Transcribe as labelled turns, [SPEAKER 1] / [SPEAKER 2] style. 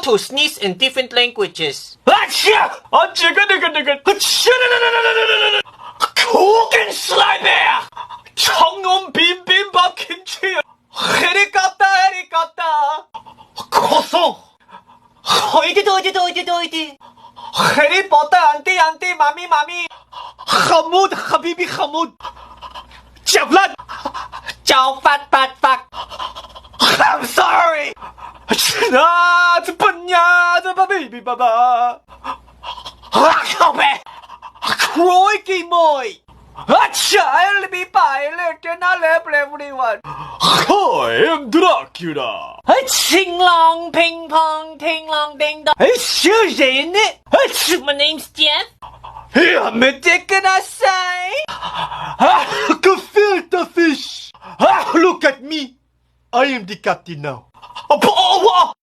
[SPEAKER 1] to sneeze in different languages. 고긴 슬라이드 청놈 빈빈밥 김치 헤리콥터 고소 어이디 해리포터 안티 마미 하무드 하비비 하무드 잡란 짜오팟 I'm sorry 나 뻔냐 바비비 바바 Crikey moi! I'll be pilot and I'll help everyone.
[SPEAKER 2] I am Dracula.
[SPEAKER 1] Sing long, ping pong, ting long, ding dong. Susan, my name's Jeff. I'm a dick and I say.
[SPEAKER 2] Gefilte fish. Look at me. I am the captain now.